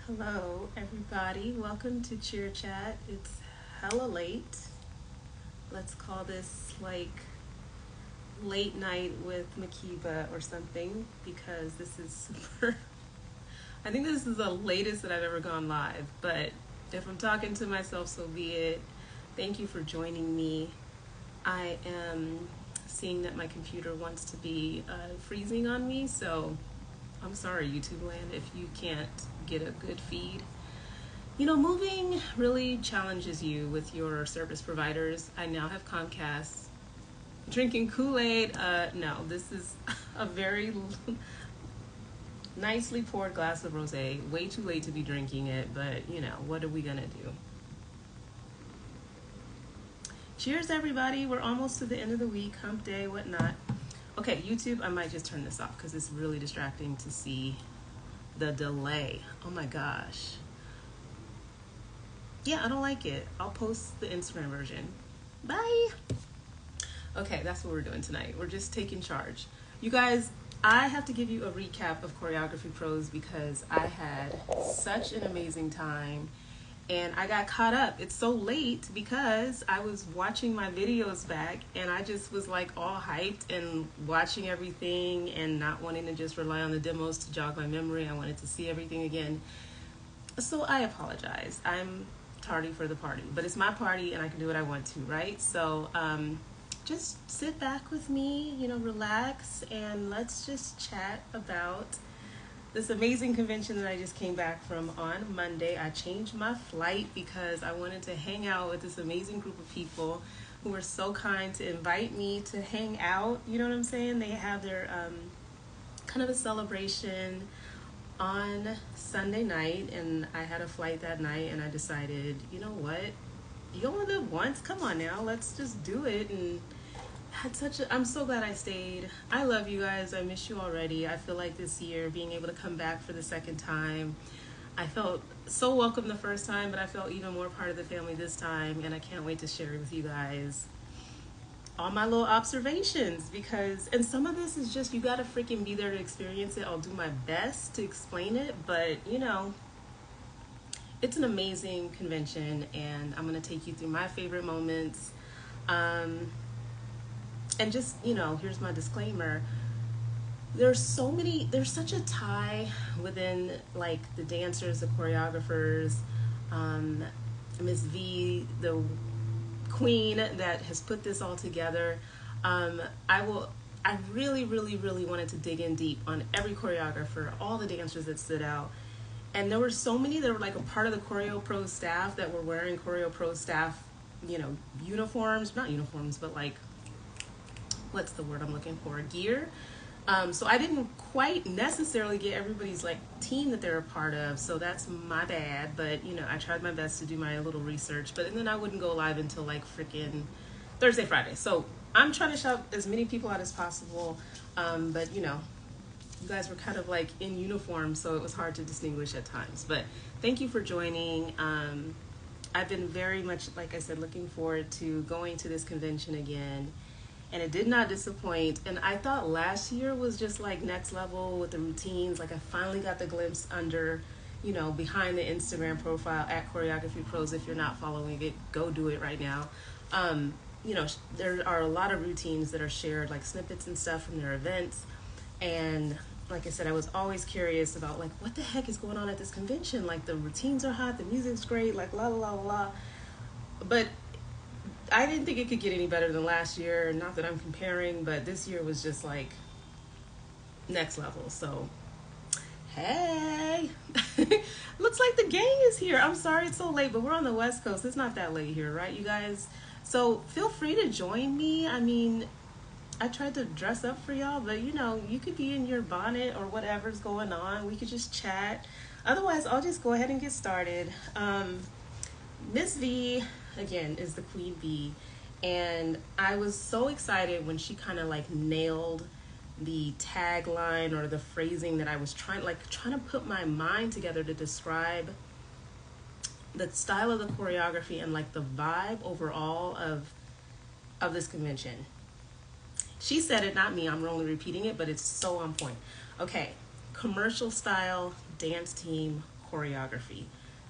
Hello, everybody. Welcome to Cheer Chat. It's hella late. Let's call this like late night with Makiba or something because this is super. I think this is the latest that I've ever gone live, but if I'm talking to myself, so be it. Thank you for joining me. I am seeing that my computer wants to be freezing on me, so I'm sorry, YouTube land, if you can't get a good feed. Moving really challenges you with your service providers. I now have Comcast. Drinking Kool-Aid, no, this is a very nicely poured glass of rosé. Way too late to be drinking it, but what are we gonna do? Cheers, everybody. We're almost to the end of the week, hump day, whatnot. Okay, YouTube, I might just turn this off because it's really distracting to see the delay. Oh my gosh. Yeah, I don't like it. I'll post the Instagram version. Bye. Okay, that's what we're doing tonight. We're just taking charge. You guys, I have to give you a recap of Choreography Pros because I had such an amazing time and I got caught up. It's so late because I was watching my videos back and I just was like all hyped and watching everything and not wanting to just rely on the demos to jog my memory. I wanted to see everything again. So I apologize. I'm tardy for the party, but it's my party and I can do what I want to, right? So just sit back with me, relax, and let's just chat about this amazing convention that I just came back from on Monday. I changed my flight because I wanted to hang out with this amazing group of people who were so kind to invite me to hang out. You know what I'm saying? They have their kind of a celebration on Sunday night, and I had a flight that night, and I decided, you know what? You only live once. Come on now, let's just do it. And I'm so glad I stayed. I love you guys. I miss you already. I feel like this year, being able to come back for the second time, I felt so welcome the first time, but I felt even more part of the family this time, and I can't wait to share it with you guys all my little observations and some of this is just you gotta freaking be there to experience it. I'll do my best to explain it, but it's an amazing convention and I'm gonna take you through my favorite moments. And just, here's my disclaimer. There's such a tie within like the dancers, the choreographers, Miss V, the queen that has put this all together. I really, really, really wanted to dig in deep on every choreographer, all the dancers that stood out. And there were so many that were like a part of the Choreo Pro staff that were wearing Choreo Pro staff, uniforms, not uniforms, but like, what's the word I'm looking for? Gear. So I didn't quite necessarily get everybody's like team that they're a part of, so that's my bad. But I tried my best to do my little research, but then I wouldn't go live until like freaking Thursday, Friday. So I'm trying to shout as many people out as possible, but you guys were kind of like in uniform, so it was hard to distinguish at times. But thank you for joining. I've been very much, like I said, looking forward to going to this convention again. And it did not disappoint. And I thought last year was just like next level with the routines. Like I finally got the glimpse under, behind the Instagram profile at Choreography Pros. If you're not following it, go do it right now. There are a lot of routines that are shared, like snippets and stuff from their events. And like I said, I was always curious about like, what the heck is going on at this convention? Like the routines are hot, the music's great, like la la la la. But I didn't think it could get any better than last year. Not that I'm comparing, but this year was just like next level. So, hey, looks like the gang is here. I'm sorry it's so late, but we're on the West Coast. It's not that late here, right, you guys? So feel free to join me. I mean, I tried to dress up for y'all, but you could be in your bonnet or whatever's going on. We could just chat. Otherwise, I'll just go ahead and get started. Miss V, again, is the queen bee. And I was so excited when she kind of like nailed the tagline or the phrasing that I was trying to put my mind together to describe the style of the choreography and like the vibe overall of this convention. She said it, not me. I'm only repeating it, but it's so on point. Okay, commercial style dance team choreography.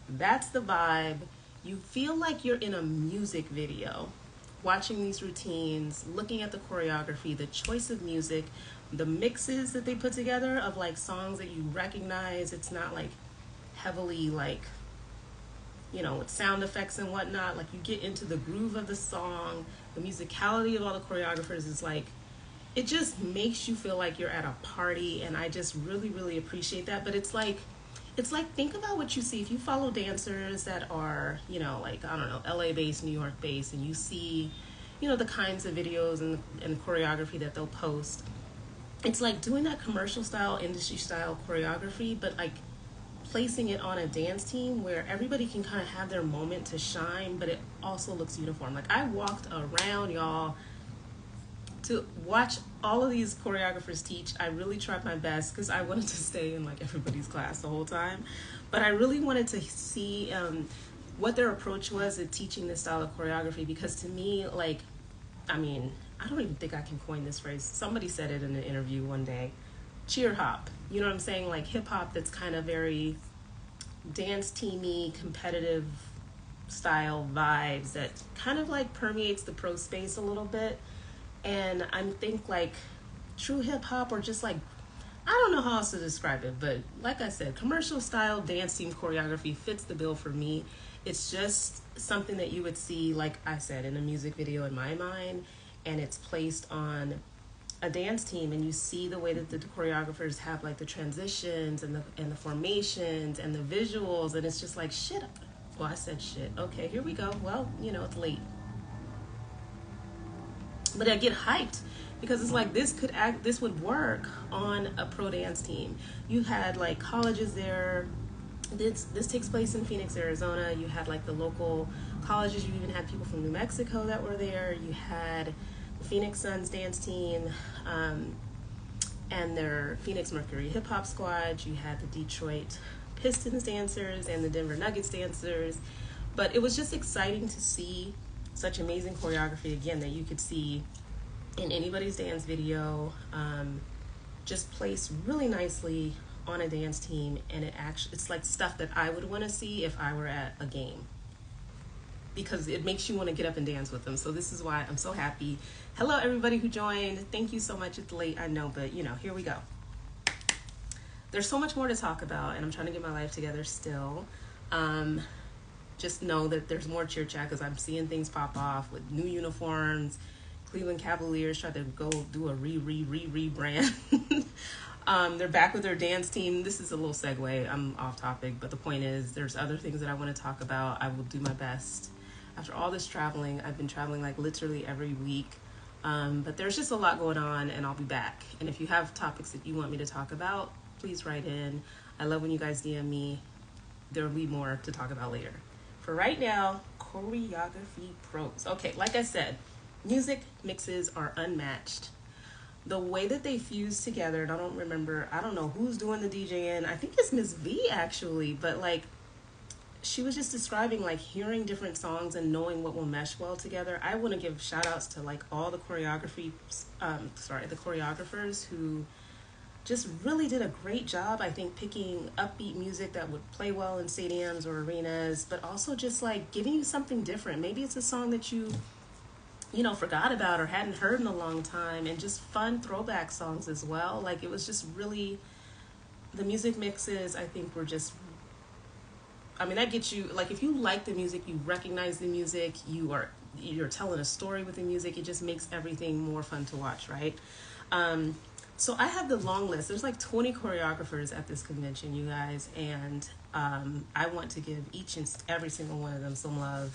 That's the vibe. You feel like you're in a music video, watching these routines, looking at the choreography, the choice of music, the mixes that they put together of like songs that you recognize. It's not like heavily like, you know, with sound effects and whatnot. Like you get into the groove of the song. The musicality of all the choreographers is like, it just makes you feel like you're at a party, and I just really, really appreciate that. But it's like think about what you see. If you follow dancers that are, you know, like, I don't know, LA based, New York based, and you see, you know, the kinds of videos and choreography that they'll post, it's like doing that commercial style, industry style choreography, but like placing it on a dance team where everybody can kind of have their moment to shine, but it also looks uniform. Like I walked around, y'all, to watch all of these choreographers teach. I really tried my best because I wanted to stay in like everybody's class the whole time, but I really wanted to see what their approach was at teaching this style of choreography, because to me, like, I mean, I don't even think I can coin this phrase. Somebody said it in an interview one day. Cheer hop. You know what I'm saying? Like hip hop that's kind of very dance teamy, competitive style vibes that kind of like permeates the pro space a little bit. And I think like true hip hop, or just like, I don't know how else to describe it, but like I said, commercial style dance team choreography fits the bill for me. It's just something that you would see, like I said, in a music video in my mind, and it's placed on a dance team, and you see the way that the choreographers have like the transitions and the formations and the visuals, and it's just like shit. Well, I said shit. Okay, here we go. Well, you know, it's late. But I get hyped because it's like this would work on a pro dance team. You had like colleges there. This takes place in Phoenix, Arizona. You had like the local colleges. You even had people from New Mexico that were there. You had the Phoenix Suns dance team, and their Phoenix Mercury hip hop squad. You had the Detroit Pistons dancers and the Denver Nuggets dancers. But it was just exciting to see such amazing choreography again that you could see in anybody's dance video, just placed really nicely on a dance team. And it's like stuff that I would want to see if I were at a game, because it makes you want to get up and dance with them. So this is why I'm so happy. Hello everybody who joined. Thank you so much. It's late, I know, but you know, here we go. There's so much more to talk about, and I'm trying to get my life together still. Just know that there's more cheer chat because I'm seeing things pop off with new uniforms. Cleveland Cavaliers tried to go do a rebrand. They're back with their dance team. This is a little segue. I'm off topic, but the point is there's other things that I want to talk about. I will do my best. After all this traveling, I've been traveling like literally every week. But there's just a lot going on, and I'll be back. And if you have topics that you want me to talk about, please write in. I love when you guys DM me. There will be more to talk about later. For right now, choreography pros. Okay, like I said, music mixes are unmatched. The way that they fuse together, and I don't know who's doing the DJing. I think it's Miss V actually, but like she was just describing like hearing different songs and knowing what will mesh well together. I want to give shout outs to like all the the choreographers who just really did a great job, I think, picking upbeat music that would play well in stadiums or arenas, but also just like giving you something different. Maybe it's a song that you forgot about or hadn't heard in a long time, and just fun throwback songs as well. Like it was just really, the music mixes, I think, were just, that gets you, like if you like the music, you recognize the music, you're telling a story with the music, it just makes everything more fun to watch, right? So I have the long list. There's like 20 choreographers at this convention, you guys, and I want to give each and every single one of them some love.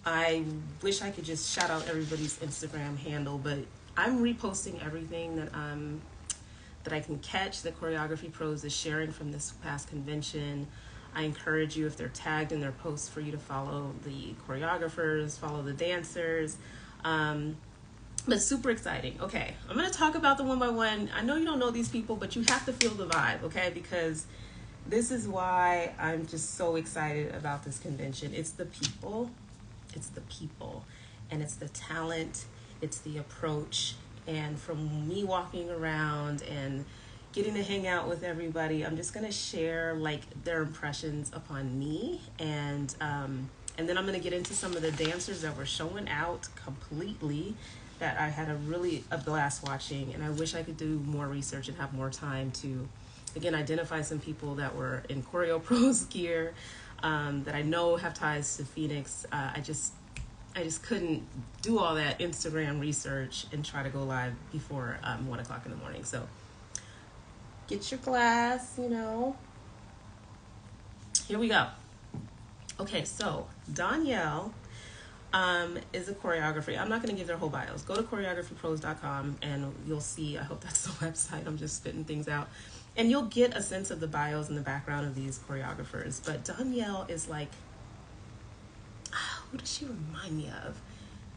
I wish I could just shout out everybody's Instagram handle, but I'm reposting everything that I can catch that Choreography Pros is sharing from this past convention. I encourage you, if they're tagged in their posts, for you to follow the choreographers, follow the dancers. But super exciting. Okay, I'm going to talk about the one by one. I know you don't know these people, but you have to feel the vibe, okay? Because this is why I'm just so excited about this convention. It's the people. It's the people. And it's the talent. It's the approach. And from me walking around and getting to hang out with everybody. I'm just gonna share like their impressions upon me, and then I'm gonna get into some of the dancers that were showing out completely that I had a blast watching, and I wish I could do more research and have more time to, again, identify some people that were in Choreo Pros gear that I know have ties to Phoenix. I just couldn't do all that Instagram research and try to go live before 1 o'clock in the morning. So get your glass, you know. Here we go. Okay, so Danielle is a choreography. I'm not going to give their whole bios. Go to choreographypros.com and you'll see, I hope that's the website. I'm just spitting things out. And you'll get a sense of the bios and the background of these choreographers. But Danielle is like, who does she remind me of?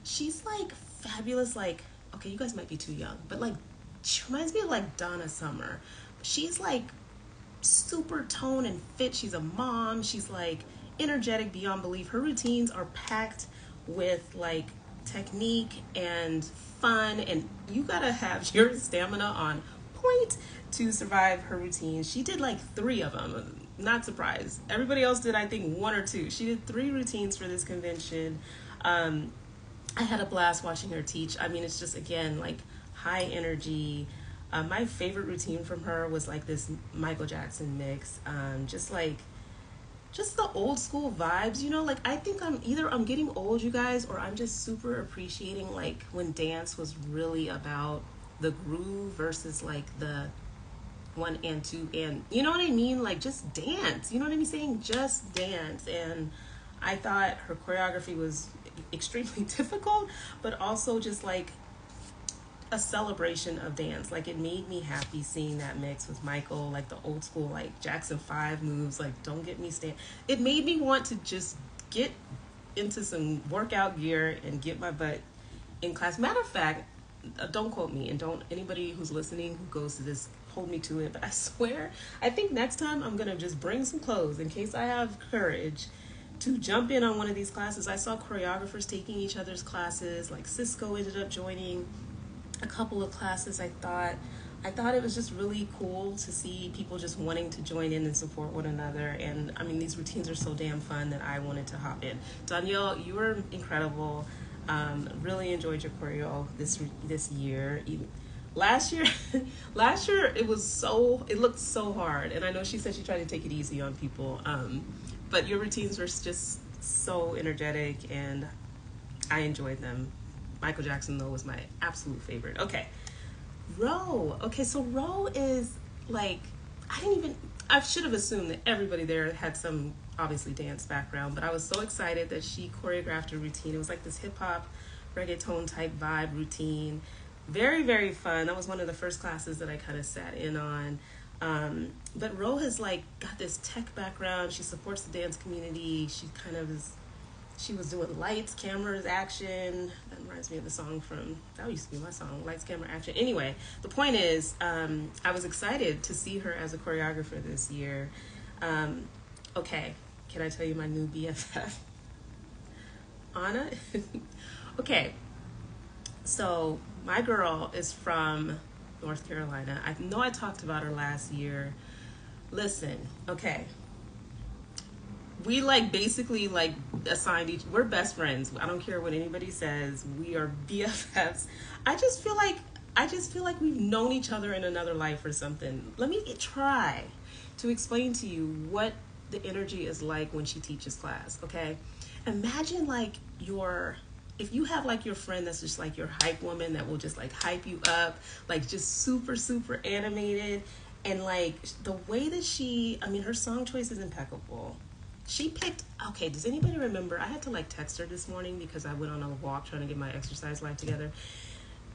She's like fabulous, like, okay, you guys might be too young, but like, she reminds me of like Donna Summer. She's like super toned and fit. She's a mom. She's like energetic beyond belief. Her routines are packed with like technique and fun, and you gotta have your stamina on point to survive her routines. She did like 3 of them. Not surprised. Everybody else did, I think, 1 or 2. She did 3 routines for this convention. I had a blast watching her teach. I mean, it's just, again, like high energy. My favorite routine from her was like this Michael Jackson mix. Just the old school vibes, you know, like I think I'm getting old, you guys, or I'm just super appreciating like when dance was really about the groove versus like the 1 and 2 and, you know what I mean, like just dance, you know what I'm saying, just dance. And I thought her choreography was extremely difficult, but also just like a celebration of dance. Like it made me happy seeing that mix with Michael, like the old school like Jackson 5 moves, like don't get me stand. It made me want to just get into some workout gear and get my butt in class. Matter of fact, don't quote me, and don't anybody who's listening who goes to this hold me to it, but I swear, I think next time I'm gonna just bring some clothes in case I have courage to jump in on one of these classes. I saw choreographers taking each other's classes, like Cisco ended up joining a couple of classes. I thought it was just really cool to see people just wanting to join in and support one another. And I mean, these routines are so damn fun that I wanted to hop in. Danielle, you were incredible. Really enjoyed your choreo this year. Last year, it looked so hard. And I know she said she tried to take it easy on people. But your routines were just so energetic and I enjoyed them. Michael Jackson, though, was my absolute favorite. Okay. Ro. Okay, so Ro is like, I should have assumed that everybody there had some, obviously, dance background, but I was so excited that she choreographed a routine. It was like this hip-hop, reggaeton type vibe routine. Very, very fun. That was one of the first classes that I kind of sat in on. But Ro has like got this tech background. She supports the dance community. She was doing lights, cameras, action. That reminds me of the song that used to be my song, Lights, Camera, Action. Anyway, the point is, I was excited to see her as a choreographer this year. Okay, can I tell you my new BFF? Anna? Okay, so my girl is from North Carolina. I know I talked about her last year. Listen, okay. We like basically like assigned we're best friends. I don't care what anybody says. We are BFFs. I just feel like we've known each other in another life or something. Let me try to explain to you what the energy is like when she teaches class, okay? Imagine like if you have like your friend that's just like your hype woman that will just like hype you up, like just super, super animated. And like the way that her song choice is impeccable. She picked, okay, does anybody remember? I had to like text her this morning because I went on a walk trying to get my exercise life together.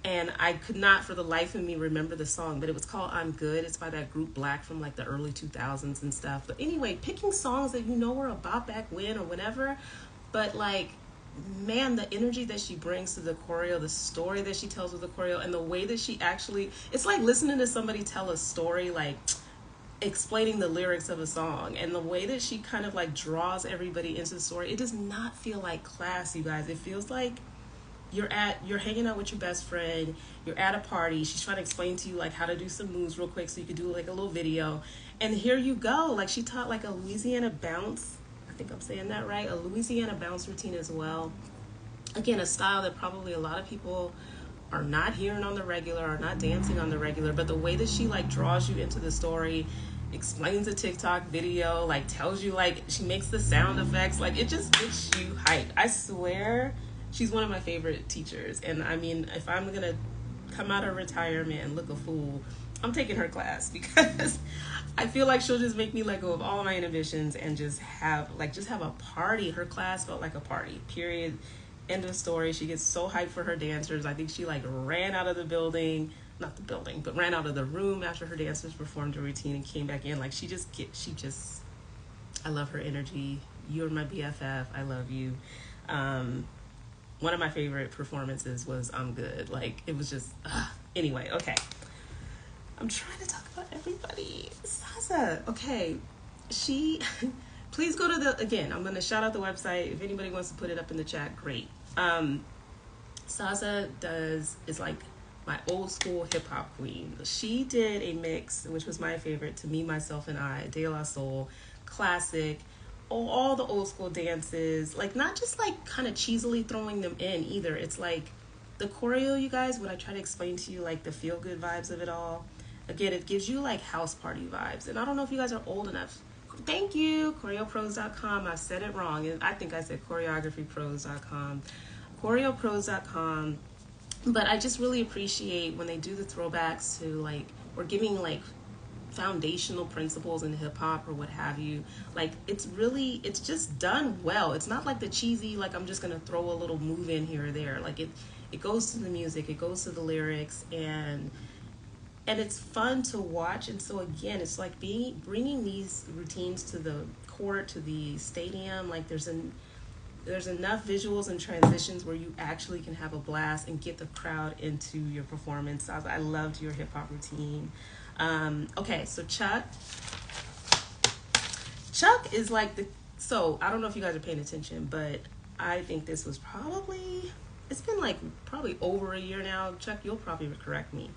And I could not for the life of me remember the song, but it was called I'm Good. It's by that group Black from like the early 2000s and stuff. But anyway, picking songs that you know were about back when or whatever. But like, man, the energy that she brings to the choreo, the story that she tells with the choreo, and the way that she actually, it's like listening to somebody tell a story, like explaining the lyrics of a song, and the way that she kind of like draws everybody into the story. It does not feel like class, you guys. It feels like you're hanging out with your best friend, you're at a party, she's trying to explain to you like how to do some moves real quick so you could do like a little video, and here you go. Like she taught like a Louisiana bounce, I think I'm saying that right, a Louisiana bounce routine as well. Again, a style that probably a lot of people are not hearing on the regular, are not dancing on the regular, but the way that she like draws you into the story, explains a TikTok video, like tells you, like she makes the sound effects, like it just gets you hyped. I swear she's one of my favorite teachers. And I mean, if I'm gonna come out of retirement and look a fool, I'm taking her class because I feel like she'll just make me let go of all of my inhibitions and just have a party. Her class felt like a party, period. End of story. She gets so hyped for her dancers. I think she like ran out of the building, not the building, but ran out of the room after her dancers performed a routine and came back in. Like she just, I love her energy. You're my BFF. I love you. One of my favorite performances was I'm Good. Like it was just, anyway, okay. I'm trying to talk about everybody. Sasa, okay. She, please go to again, I'm going to shout out the website. If anybody wants to put it up in the chat, great. Sasa is like my old school hip hop queen. She did a mix, which was my favorite, To Me, Myself, and I, De La Soul, classic, all the old school dances, like not just like kind of cheesily throwing them in either. It's like the choreo, you guys, when I try to explain to you like the feel good vibes of it all, again, it gives you like house party vibes. And I don't know if you guys are old enough. Thank you, choreopros.com. I said it wrong. I think I said choreographypros.com. choreopros.com. But I just really appreciate when they do the throwbacks to like, we're giving like foundational principles in hip hop or what have you. Like it's just done well. It's not like the cheesy, like I'm just gonna throw a little move in here or there. Like it goes to the music, it goes to the lyrics, and it's fun to watch. And so again, it's like bringing these routines to the court, to the stadium. Like there's enough visuals and transitions where you actually can have a blast and get the crowd into your performance. I loved your hip hop routine. Okay, so Chuck is like so I don't know if you guys are paying attention, but I think this was it's been like probably over a year now. Chuck, you'll probably correct me.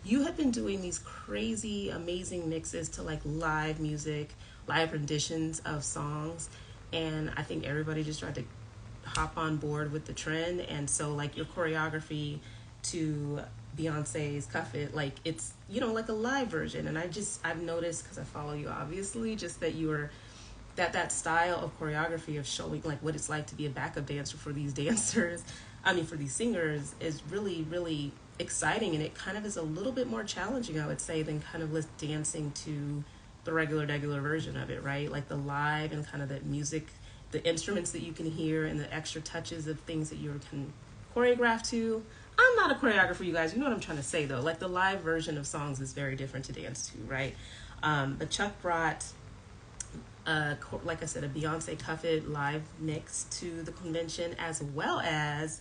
You have been doing these crazy, amazing mixes to like live music, live renditions of songs. And I think everybody just tried to hop on board with the trend. And so like your choreography to Beyonce's Cuff It, like it's, like a live version. And I've noticed, because I follow you obviously, just that that style of choreography of showing like what it's like to be a backup dancer for these for these singers is really, really exciting. And it kind of is a little bit more challenging, I would say, than kind of dancing to the regular version of it, right? Like the live and kind of that music, the instruments that you can hear and the extra touches of things that you can choreograph to. I'm not a choreographer, you guys. You know what I'm trying to say, though. Like the live version of songs is very different to dance to, right? But Chuck brought, like I said, a Beyonce Cuff It live mix to the convention, as well as,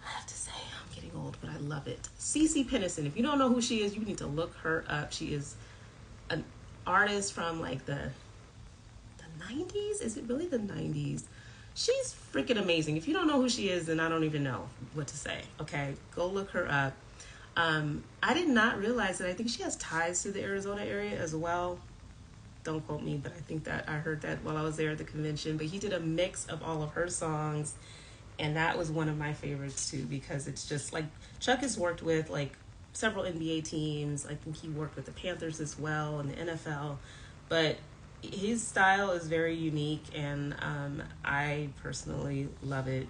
I have to say, I'm getting old, but I love it, Cece Peniston. If you don't know who she is, you need to look her up. She is an artist from like the 90s. Is it really the 90s? She's freaking amazing. If you don't know who she is, then I don't even know what to say. Okay, go look her up. I did not realize that. I think she has ties to the Arizona area as well. Don't quote me, but I think that I heard that while I was there at the convention. But he did a mix of all of her songs, and that was one of my favorites too, because it's just like Chuck has worked with like several NBA teams. I think he worked with the Panthers as well and the NFL, but his style is very unique, and I personally love it.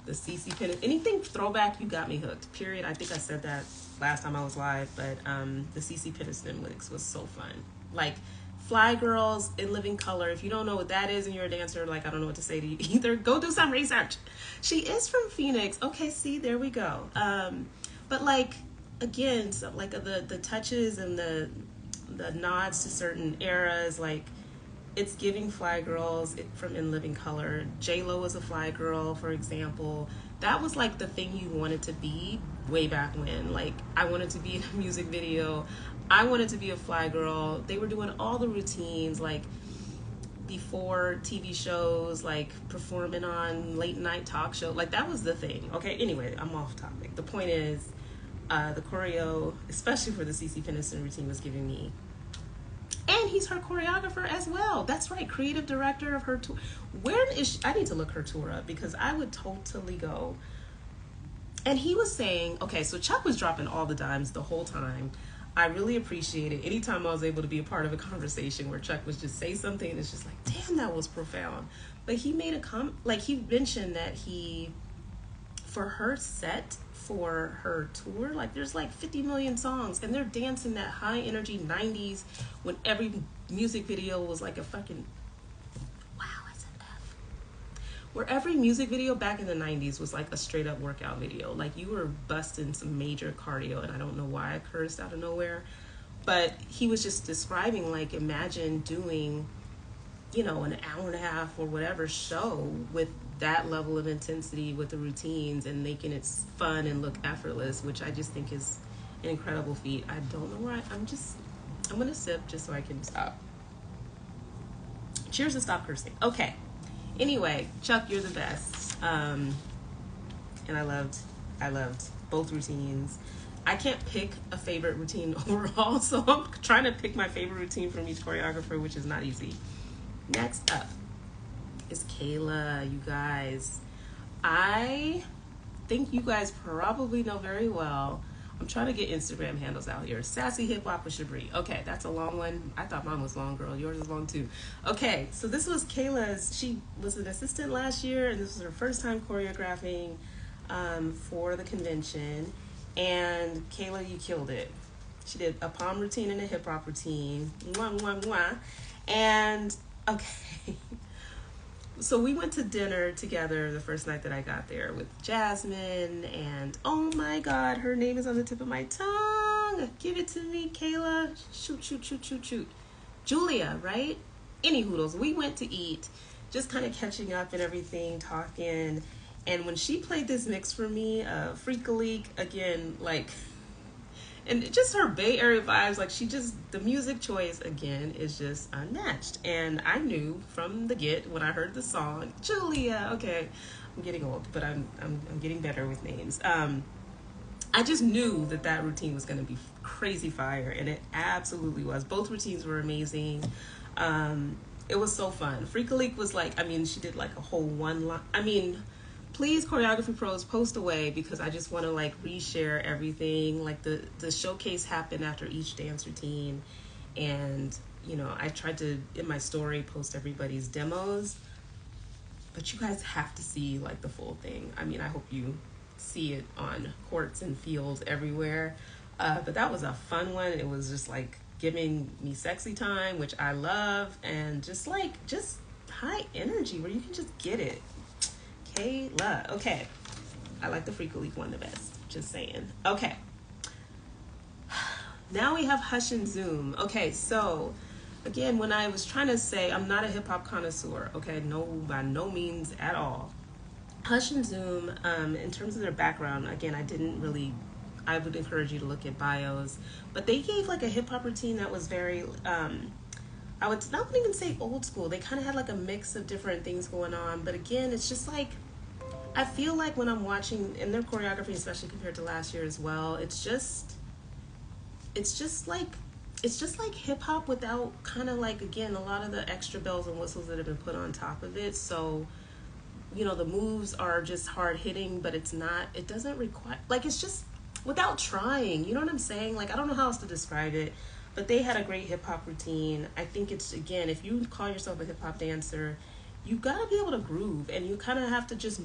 The CC Pen, anything throwback, you got me hooked, period. I think I said that last time I was live, but the CC Peniston mix was so fun. Like Fly Girls in Living Color. If you don't know what that is and you're a dancer, like I don't know what to say to you either. Go do some research. She is from Phoenix. Okay, see, there we go. But like again, so like the touches and the nods to certain eras, like it's giving Fly Girls from In Living Color. J-Lo was a Fly Girl, for example. That was like the thing you wanted to be way back when. Like I wanted to be in a music video. I wanted to be a Fly Girl. They were doing all the routines. Like before TV shows, like performing on late night talk show. Like that was the thing. Okay, anyway, I'm off topic. The point is, the choreo, especially for the CeCe Peniston routine, was giving me. And he's her choreographer as well. That's right, creative director of her tour. Where is she? I need to look her tour up because I would totally go. And he was saying, okay, so Chuck was dropping all the dimes the whole time. I really appreciate it. Anytime I was able to be a part of a conversation where Chuck was just say something, and it's just like, damn, that was profound. But he made he mentioned that for her set, for her tour, like there's like 50 million songs, and they're dancing that high energy 90s when every music video was like a fucking, wow, I said F. Where every music video back in the 90s was like a straight up workout video. Like you were busting some major cardio, and I don't know why I cursed out of nowhere. But he was just describing, like, imagine doing, an hour and a half or whatever show with that level of intensity with the routines and making it fun and look effortless, which I just think is an incredible feat. I don't know why. I'm going to sip just so I can stop. Cheers and stop cursing. Okay. Anyway, Chuck, you're the best. And I loved both routines. I can't pick a favorite routine overall, so I'm trying to pick my favorite routine from each choreographer, which is not easy. Next up is Kayla, you guys. I think you guys probably know very well. I'm trying to get Instagram handles out here. Sassy Hip Hop with Shabri. Okay, that's a long one. I thought mine was long, girl. Yours is long too. Okay, so this was Kayla's. She was an assistant last year, and this was her first time choreographing for the convention. And Kayla, you killed it. She did a palm routine and a hip hop routine. Mwah, mwah, mwah. And okay. So we went to dinner together the first night that I got there with Jasmine, and oh my God, her name is on the tip of my tongue. Give it to me, Kayla. Shoot. Julia, right? Any hoodles. We went to eat, just kind of catching up and everything, talking. And when she played this mix for me, Freak a Leak, again, like, and just her Bay Area vibes, like the music choice, again, is just unmatched. And I knew from the get when I heard the song, Julia, okay, I'm getting old, but I'm getting better with names. I just knew that routine was going to be crazy fire, and it absolutely was. Both routines were amazing. It was so fun. Freak a Leak was like, she did like a whole one line. Please, Choreography Pros, post away because I just want to like reshare everything. Like the showcase happened after each dance routine, and I tried to in my story post everybody's demos, but you guys have to see like the full thing. I hope you see it on courts and fields everywhere. But that was a fun one. It was just like giving me sexy time, which I love, and just high energy where you can just get it. Kayla. Okay. I like the Freak a Leak one the best. Just saying. Okay. Now we have Hush and Zoom. Okay, so again, when I was trying to say I'm not a hip hop connoisseur, okay, no, by no means at all. Hush and Zoom, in terms of their background, again, I would encourage you to look at bios, but they gave like a hip hop routine that was very, I would not even say old school. They kind of had like a mix of different things going on, but again, it's just like, I feel like when I'm watching in their choreography, especially compared to last year as well, it's just like hip hop without kind of like, again, a lot of the extra bells and whistles that have been put on top of it. So, the moves are just hard hitting, but it doesn't require, like, it's just without trying, you know what I'm saying? Like, I don't know how else to describe it, but they had a great hip hop routine. I think it's, again, if you call yourself a hip hop dancer, you gotta be able to groove, and you kind of have to just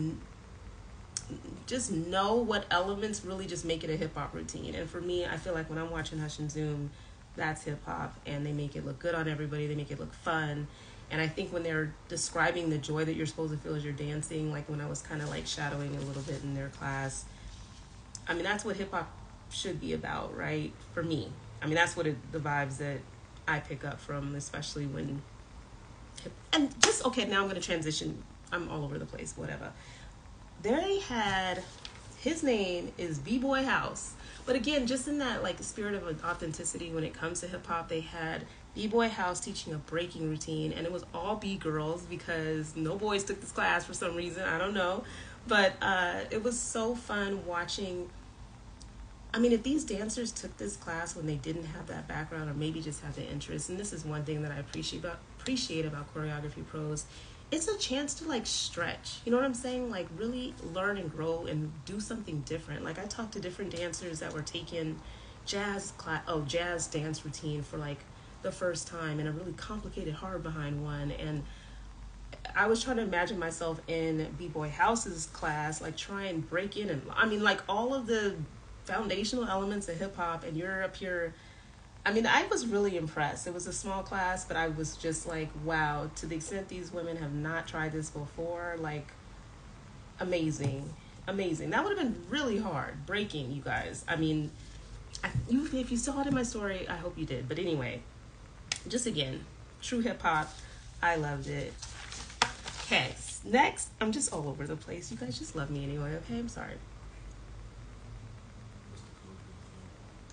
know what elements really just make it a hip hop routine. And for me, I feel like when I'm watching Hush and Zoom, that's hip hop, and they make it look good on everybody. They make it look fun. And I think when they're describing the joy that you're supposed to feel as you're dancing, like when I was kind of like shadowing a little bit in their class, that's what hip hop should be about, right? For me, that's what the vibes that I pick up from, especially when now I'm going to transition. I'm all over the place, whatever. They had, his name is B-Boy House. But again, just in that like spirit of authenticity when it comes to hip hop, they had B-Boy House teaching a breaking routine, and it was all B-girls because no boys took this class for some reason. I don't know. But it was so fun watching. I mean, if these dancers took this class when they didn't have that background or maybe just had the interest, and this is one thing that I appreciate about choreography pros, it's a chance to like stretch. You know what I'm saying? Like really learn and grow and do something different. Like I talked to different dancers that were taking jazz dance routine for like the first time and a really complicated hard behind one, and I was trying to imagine myself in B-Boy House's class, like try and break in, and I mean like all of the foundational elements of hip hop, and you're up here. I mean, I was really impressed. It was a small class, but I was just like, wow, to the extent these women have not tried this before, like amazing. Amazing. That would have been really hard breaking, you guys. I mean, if you saw it in my story, I hope you did. But anyway, just again, true hip hop. I loved it. Okay, next, I'm just all over the place. You guys just love me anyway, okay? I'm sorry.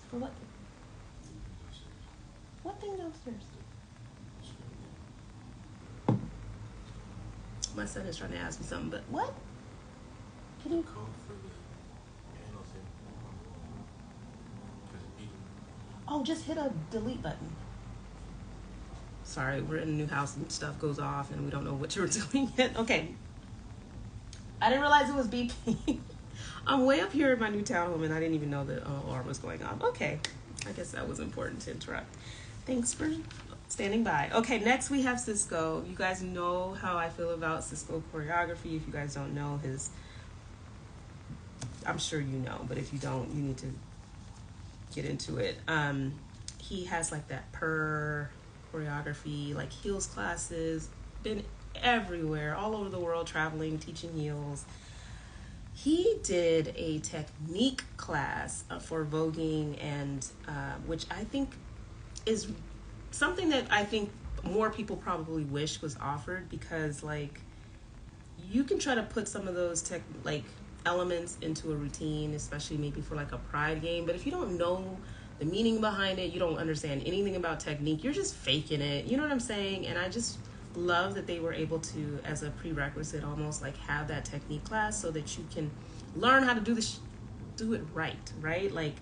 For what? What thing downstairs? My son is trying to ask me something, but what? Can you? Oh, just hit a delete button. Sorry, we're in a new house and stuff goes off and we don't know what you're doing yet. Okay. I didn't realize it was beeping. I'm way up here in my new townhome and I didn't even know the alarm was going off. Okay. I guess that was important to interrupt. Thanks for standing by. Okay, next we have Cisco. You guys know how I feel about Cisco choreography. If you guys don't know his, I'm sure you know, but if you don't, you need to get into it. He has like that choreography, like heels classes, been everywhere, all over the world, traveling, teaching heels. He did a technique class for voguing, and which I think is something that I think more people probably wish was offered, because like you can try to put some of those elements into a routine, especially maybe for like a pride game, but if you don't know the meaning behind it, you don't understand anything about technique, you're just faking it. You know what I'm saying? And I just love that they were able to, as a prerequisite, almost like have that technique class so that you can learn how to do it right? Like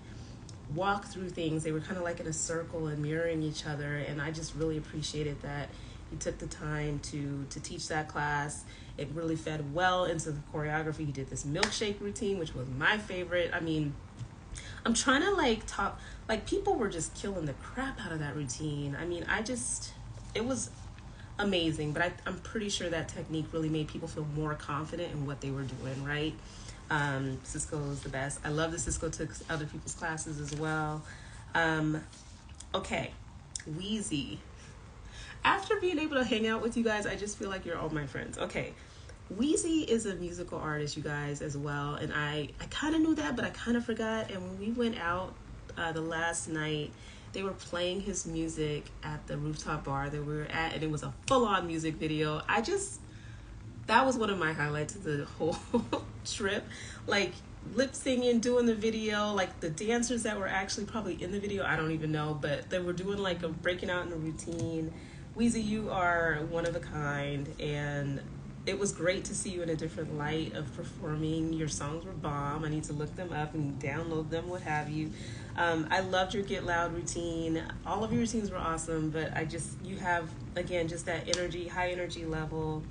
walk through things. They were kind of like in a circle and mirroring each other, and I just really appreciated that he took the time to teach that class. It really fed well into the choreography. He did this milkshake routine, which was my favorite. I mean, I'm trying to like talk, like people were just killing the crap out of that routine. I mean, it was amazing, but I'm pretty sure that technique really made people feel more confident in what they were doing, right? Cisco is the best. I love that Cisco took other people's classes as well. Okay, Wheezy. After being able to hang out with you guys, I just feel like you're all my friends. Okay, Wheezy is a musical artist, you guys, as well, and I kind of knew that, but I kind of forgot. And when we went out the last night, they were playing his music at the rooftop bar that we were at, and it was a full-on music video. That was one of my highlights of the whole trip. Like lip singing, doing the video, like the dancers that were actually probably in the video, I don't even know, but they were doing like a breaking out in a routine. Wheezy, you are one of a kind, and it was great to see you in a different light of performing. Your songs were bomb. I need to look them up and download them, what have you. I loved your Get Loud routine. All of your routines were awesome, but you have, again, just that energy, high energy level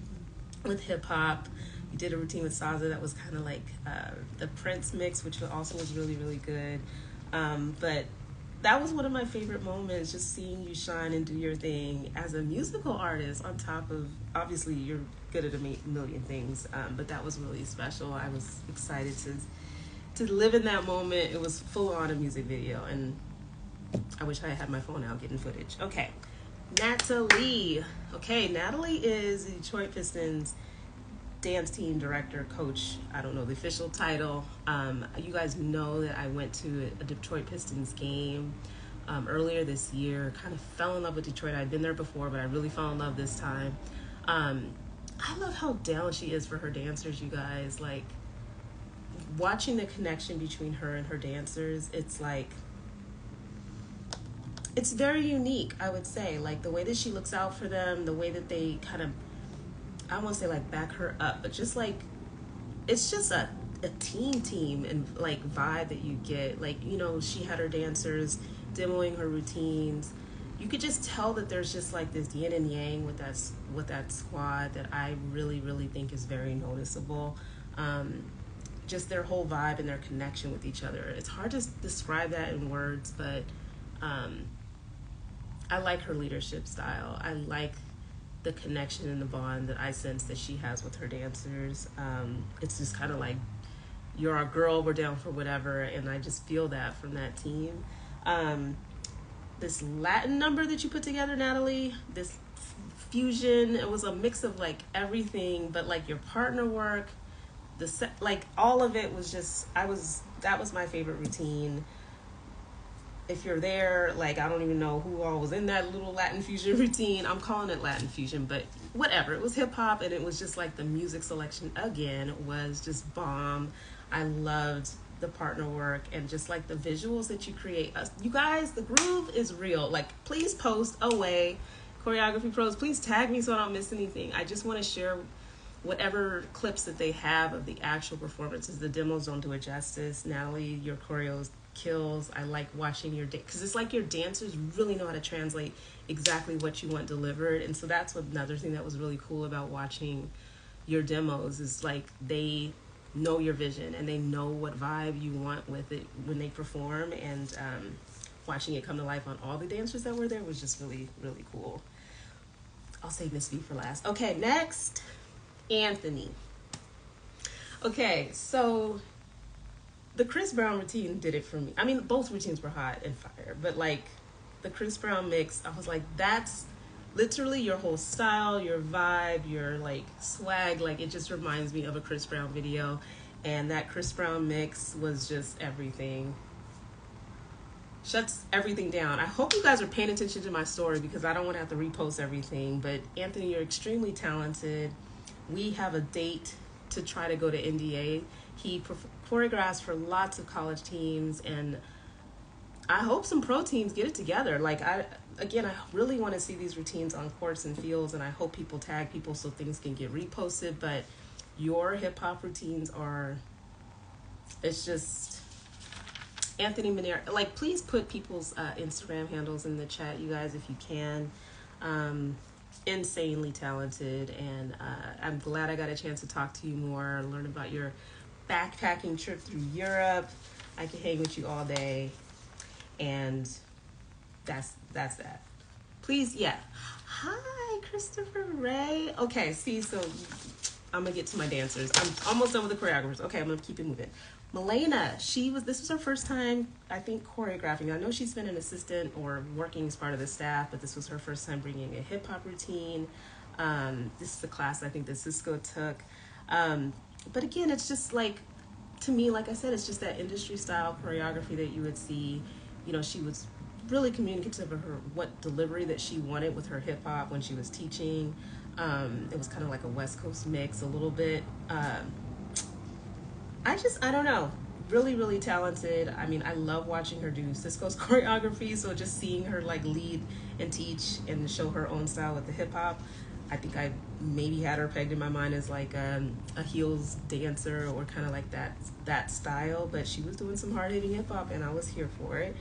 with hip hop. You did a routine with Saza that was kind of like the Prince mix, which also was really, really good. But that was one of my favorite moments, just seeing you shine and do your thing as a musical artist, on top of, obviously, you're good at a million things, but that was really special. I was excited to live in that moment. It was full on a music video, and I wish I had my phone out getting footage. Okay, Natalie. Okay, Natalie is the Detroit Pistons dance team director, coach. I don't know the official title. You guys know that I went to a Detroit Pistons game earlier this year. Kind of fell in love with Detroit. I'd been there before, but I really fell in love this time. I love how down she is for her dancers, you guys. Like, watching the connection between her and her dancers, it's like, it's very unique, I would say. Like the way that she looks out for them, the way that they kind of, I won't say like back her up, but just like, it's just a team and like vibe that you get. Like, you know, she had her dancers demoing her routines. You could just tell that there's just like this yin and yang with that squad that I really, really think is very noticeable. Just their whole vibe and their connection with each other. It's hard to describe that in words, but um, I like her leadership style. I like the connection and the bond that I sense that she has with her dancers. It's just kind of like, you're our girl, we're down for whatever, and I just feel that from that team. This Latin number that you put together, Natalie, this fusion, it was a mix of like everything, but like your partner work, like all of it was just, that was my favorite routine. If you're there, like, I don't even know who all was in that little Latin fusion routine. I'm calling it Latin fusion, but whatever. It was hip hop, and it was just like the music selection again was just bomb. I loved the partner work and just like the visuals that you create. You guys, the groove is real. Like, please post away, choreography pros. Please tag me so I don't miss anything. I just want to share whatever clips that they have of the actual performances. The demos don't do it justice. Natalie, your choreos kills. I like watching your because it's like your dancers really know how to translate exactly what you want delivered, and so that's another thing that was really cool about watching your demos is like they know your vision and they know what vibe you want with it when they perform, and watching it come to life on all the dancers that were there was just really, really cool. I'll save Miss V for last. Okay, next, Anthony. Okay, so the Chris Brown routine did it for me. I mean, both routines were hot and fire, but like the Chris Brown mix, I was like, that's literally your whole style, your vibe, your like swag. Like, it just reminds me of a Chris Brown video, and that Chris Brown mix was just everything. Shuts everything down. I hope you guys are paying attention to my story because I don't want to have to repost everything. But Anthony, you're extremely talented. We have a date to try to go to NDA. He choreographs for lots of college teams, and I hope some pro teams get it together. Like, I really want to see these routines on courts and fields, and I hope people tag people so things can get reposted. But your hip hop routines are, it's just Anthony Manera. Like, please put people's Instagram handles in the chat, you guys, if you can. Insanely talented, and I'm glad I got a chance to talk to you more, learn about your backpacking trip through Europe. I can hang with you all day, and that's that. Please, yeah. Hi, Christopher Ray. Okay, see, so I'm gonna get to my dancers. I'm almost done with the choreographers. Okay, I'm gonna keep it moving. Milena, this was her first time, I think, choreographing. I know she's been an assistant or working as part of the staff, but this was her first time bringing a hip hop routine. This is the class I think that Cisco took. But again, it's just like, to me, like I said, it's just that industry style choreography that you would see. You know, she was really communicative of her what delivery that she wanted with her hip hop when she was teaching. It was kind of like a West Coast mix a little bit. I don't know. Really, really talented. I mean, I love watching her do Cisco's choreography. So just seeing her like lead and teach and show her own style with the hip hop, I think I maybe had her pegged in my mind as like a heels dancer or kind of like that style. But she was doing some hard hitting hip hop, and I was here for it.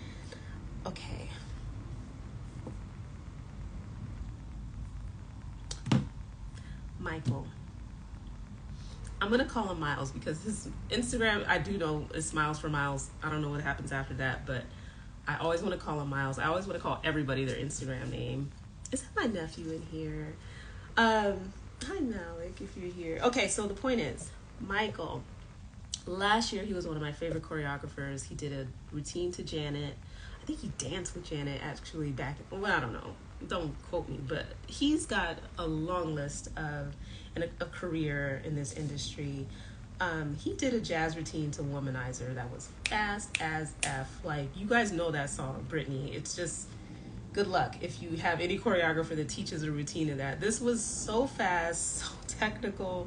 Okay. Michael. I'm going to call him Miles because his Instagram, I do know, is Miles for Miles. I don't know what happens after that, but I always want to call him Miles. I always want to call everybody their Instagram name. Is that my nephew in here? Hi, Malik, if you're here. Okay, so the point is, Michael, last year he was one of my favorite choreographers. He did a routine to Janet. I think he danced with Janet actually back, well, I don't know. Don't quote me, but he's got a long list of a career in this industry. He did a jazz routine to Womanizer that was fast as F. Like, you guys know that song, Britney. It's just good luck if you have any choreographer that teaches a routine of that. This was so fast, so technical.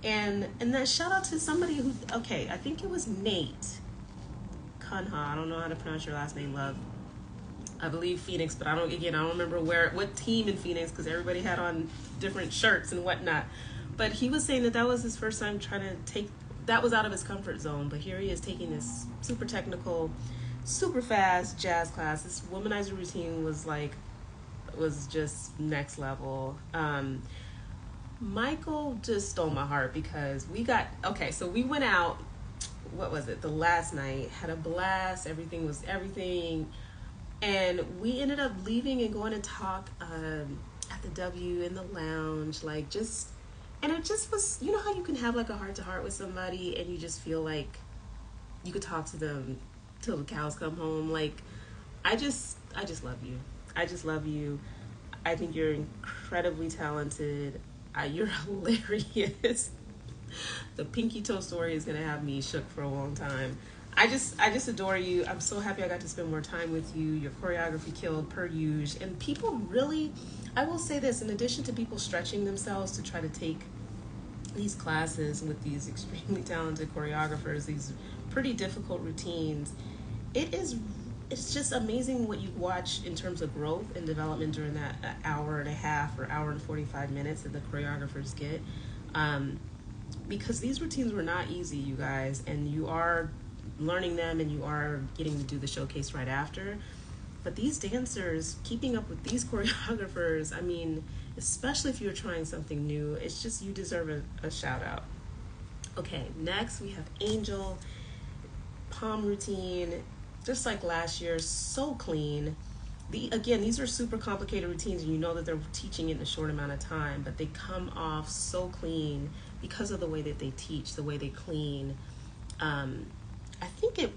And then shout out to somebody who, okay, I think it was Nate Kunha. I don't know how to pronounce your last name, love. I believe Phoenix, but I don't remember what team in Phoenix because everybody had on different shirts and whatnot. But he was saying that that was his first time trying to take, that was out of his comfort zone. But here he is taking this super technical, super fast jazz class. This womanizer routine was just next level. Michael just stole my heart because so we went out, what was it, the last night, had a blast, everything was everything. And we ended up leaving and going to talk at the W in the lounge, and it just was, you know how you can have like a heart to heart with somebody and you just feel like you could talk to them till the cows come home. Like, I just love you. I just love you. I think you're incredibly talented. You're hilarious. The pinky toe story is gonna have me shook for a long time. I just adore you. I'm so happy I got to spend more time with you. Your choreography killed per usual. And people really, I will say this, in addition to people stretching themselves to try to take these classes with these extremely talented choreographers, these pretty difficult routines, it's just amazing what you watch in terms of growth and development during that hour and a half or hour and 45 minutes that the choreographers get. Because these routines were not easy, you guys, and you are learning them and you are getting to do the showcase right after. But these dancers, keeping up with these choreographers, I mean, especially if you're trying something new, it's just, you deserve a shout out. Okay, next we have Angel. Palm routine, just like last year, so clean. These are super complicated routines, and you know that they're teaching it in a short amount of time, but they come off so clean because of the way that they teach, the way they clean. I think who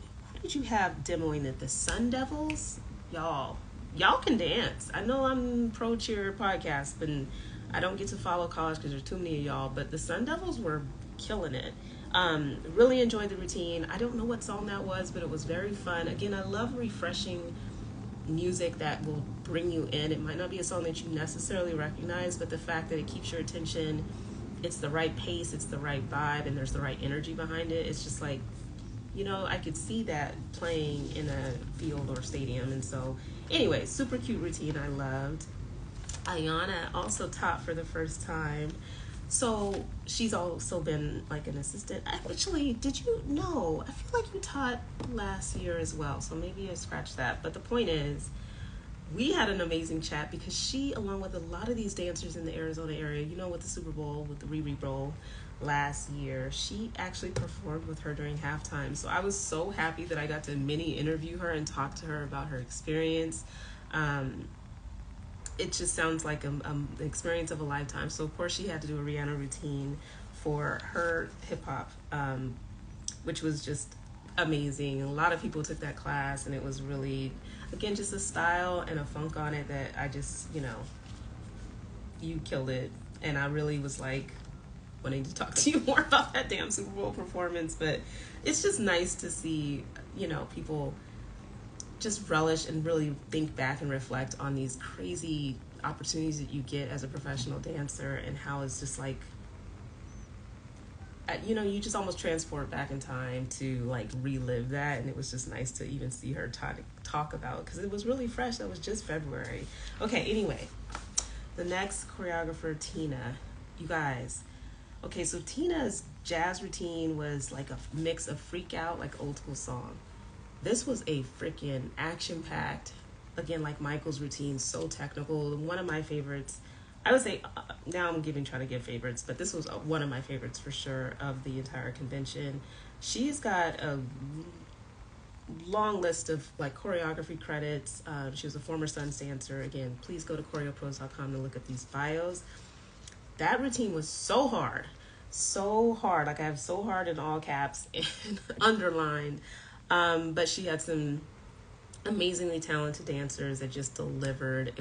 did you have demoing it? The Sun Devils? Y'all can dance. I know I'm pro cheer podcast, but I don't get to follow college because there's too many of y'all, but the Sun Devils were killing it. Really enjoyed the routine. I don't know what song that was, but it was very fun. Again, I love refreshing music that will bring you in. It might not be a song that you necessarily recognize, but the fact that it keeps your attention, it's the right pace, it's the right vibe, and there's the right energy behind it. It's just like, I could see that playing in a field or stadium. And so anyway, super cute routine. I loved. Ayana also taught for the first time. So she's also been like an assistant. Actually, did you know? I feel like you taught last year as well. So maybe I scratched that. But the point is, we had an amazing chat because she, along with a lot of these dancers in the Arizona area, with the Super Bowl, with the Riri Bowl last year, she actually performed with her during halftime. So I was so happy that I got to mini interview her and talk to her about her experience. It just sounds like an experience of a lifetime. So of course she had to do a Rihanna routine for her hip hop, which was just amazing. A lot of people took that class, and it was really, again, just a style and a funk on it that I just, you killed it. And I really was like wanting to talk to you more about that damn Super Bowl performance. But it's just nice to see, people just relish and really think back and reflect on these crazy opportunities that you get as a professional dancer, and how it's just like, you just almost transport back in time to like relive that. And it was just nice to even see her talk about, because it was really fresh. That was just February. Okay, anyway, the next choreographer, Tina. You guys, okay, so Tina's jazz routine was like a mix of freak out, like old school song. This was a freaking action-packed, again, like Michael's routine, so technical. One of my favorites. I would say, now I'm trying to give favorites, but this was one of my favorites for sure of the entire convention. She's got a long list of like choreography credits. She was a former Suns dancer. Again, please go to choreopros.com to look at these bios. That routine was so hard. Like I have so hard in all caps and underlined. But she had some amazingly talented dancers that just delivered.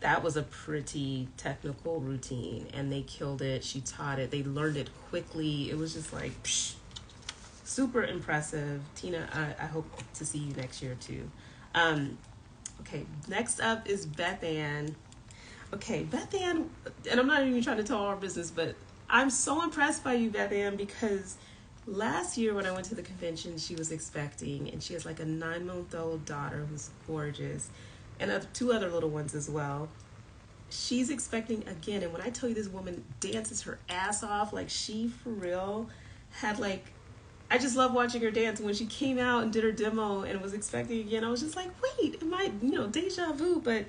That was a pretty technical routine, and they killed it. She taught it. They learned it quickly. It was just like, super impressive. Tina, I hope to see you next year too. Okay, next up is Beth Ann. Okay, Beth Ann, and I'm not even trying to tell our business, but I'm so impressed by you, Beth Ann, because Last year when I went to the convention, she was expecting, and she has like a 9-month-old daughter who's gorgeous, and two other little ones as well. She's expecting again, and when I tell you this woman dances her ass off, like she for real had like, I just love watching her dance. When she came out and did her demo and was expecting again, I was just like, wait, am I, deja vu? But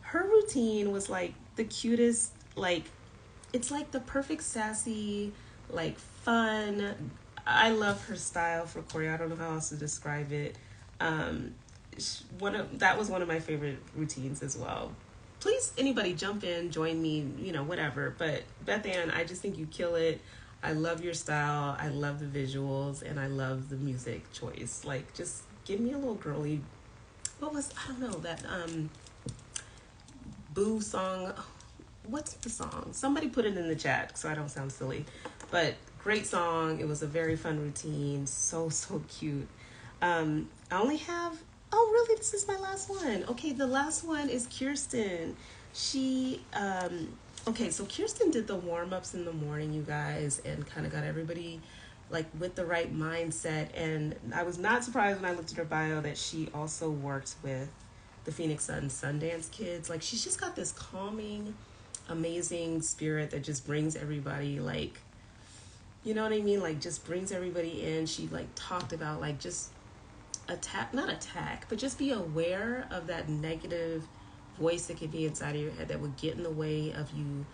her routine was like the cutest, like, it's like the perfect sassy, like fun. I love her style for choreo. I don't know how else to describe it. Um, that was one of my favorite routines as well. Please, anybody jump in, join me, whatever. But Beth Ann, I just think you kill it. I love your style. I love the visuals, and I love the music choice. Like, just give me a little girly. What was, I don't know, that Boo song? What's the song? Somebody put it in the chat so I don't sound silly. But great song. It was a very fun routine. So, so cute. I only have, oh, really? This is my last one. Okay, the last one is Kirsten. She, okay, so Kirsten did the warm-ups in the morning, you guys, and kind of got everybody like with the right mindset. And I was not surprised when I looked at her bio that she also worked with the Phoenix Suns Sundance kids. Like, she's just got this calming, amazing spirit that just brings everybody, like, you know what I mean? Like, just brings everybody in. She like talked about like just not attack, but just be aware of that negative voice that could be inside of your head that would get in the way of you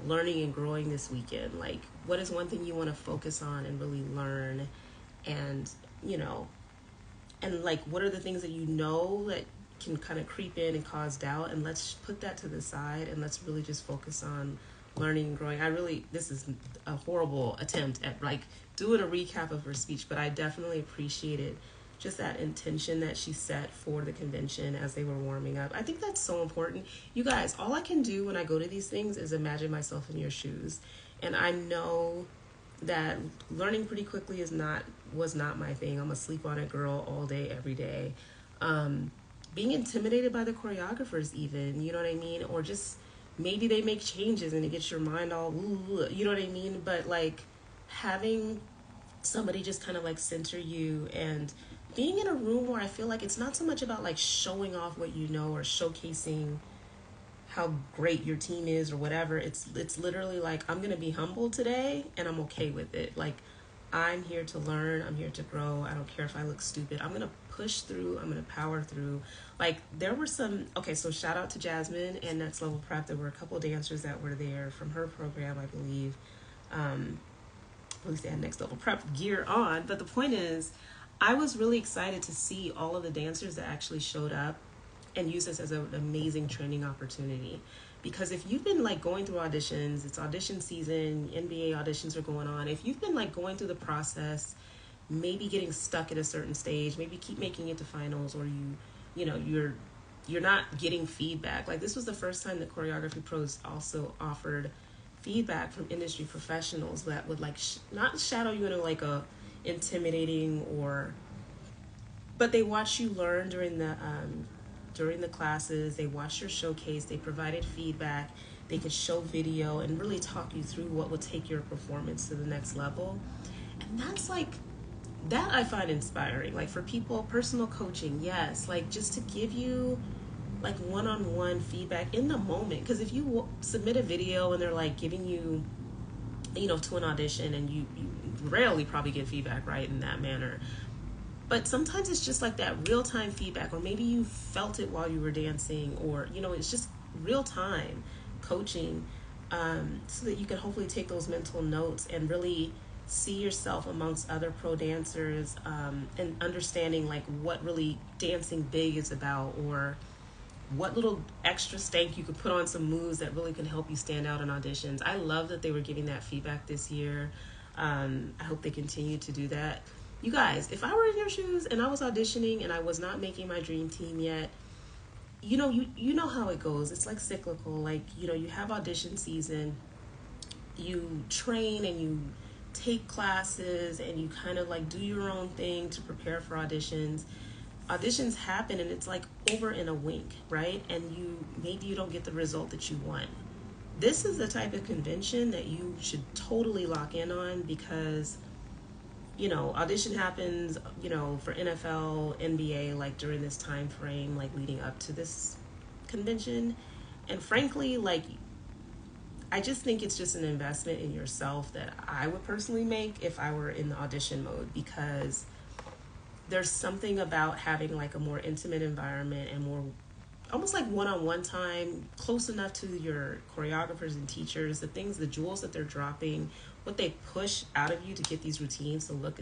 learning and growing this weekend. Like, what is one thing you want to focus on and really learn? And, and like, what are the things that that can kind of creep in and cause doubt? And let's put that to the side and let's really just focus on learning and growing. This is a horrible attempt at like doing a recap of her speech, but I definitely appreciated just that intention that she set for the convention as they were warming up. I think that's so important. You guys, all I can do when I go to these things is imagine myself in your shoes. And I know that learning pretty quickly was not my thing. I'm a sleep on it girl all day, every day. Being intimidated by the choreographers even, you know what I mean? Or just maybe they make changes and it gets your mind all, you know what I mean? But like having somebody just kind of like center you and being in a room where I feel like it's not so much about like showing off what you know or showcasing how great your team is or whatever. It's literally like, I'm gonna be humble today and I'm okay with it. Like, I'm here to learn, I'm here to grow. I don't care if I look stupid. I'm gonna push through, I'm gonna power through. Like, there were so shout out to Jasmine and Next Level Prep. There were a couple dancers that were there from her program, I believe. At least they had Next Level Prep gear on. But the point is, I was really excited to see all of the dancers that actually showed up and use this as an amazing training opportunity. Because if you've been like going through auditions, it's audition season, NBA auditions are going on. If you've been like going through the process, maybe getting stuck at a certain stage, maybe keep making it to finals, or you're not getting feedback. Like, this was the first time that Choreography Pros also offered feedback from industry professionals that would like not shadow you in like a intimidating but they watched you learn during the classes. They watched your showcase. They provided feedback. They could show video and really talk you through what would take your performance to the next level. And that's like, that I find inspiring. Like, for people, personal coaching, yes, like just to give you like one-on-one feedback in the moment. Because if you submit a video and they're like giving you, to an audition, and you rarely probably get feedback right in that manner. But sometimes it's just like that real-time feedback, or maybe you felt it while you were dancing, or, it's just real-time coaching, so that you can hopefully take those mental notes and really see yourself amongst other pro dancers, and understanding like what really dancing big is about, or what little extra stank you could put on some moves that really can help you stand out in auditions. I love that they were giving that feedback this year. I hope they continue to do that. You guys, if I were in your shoes and I was auditioning and I was not making my dream team yet, you know how it goes. It's like cyclical. Like, you have audition season, you train and you take classes and you kind of like do your own thing to prepare for auditions. Auditions happen and it's like over in a wink, right? And maybe you don't get the result that you want. This is the type of convention that you should totally lock in on, because audition happens, for NFL, NBA, like during this time frame, like leading up to this convention. And frankly, like, I just think it's just an investment in yourself that I would personally make if I were in the audition mode, because there's something about having like a more intimate environment and more almost like one-on-one time, close enough to your choreographers and teachers, the jewels that they're dropping, what they push out of you to get these routines to look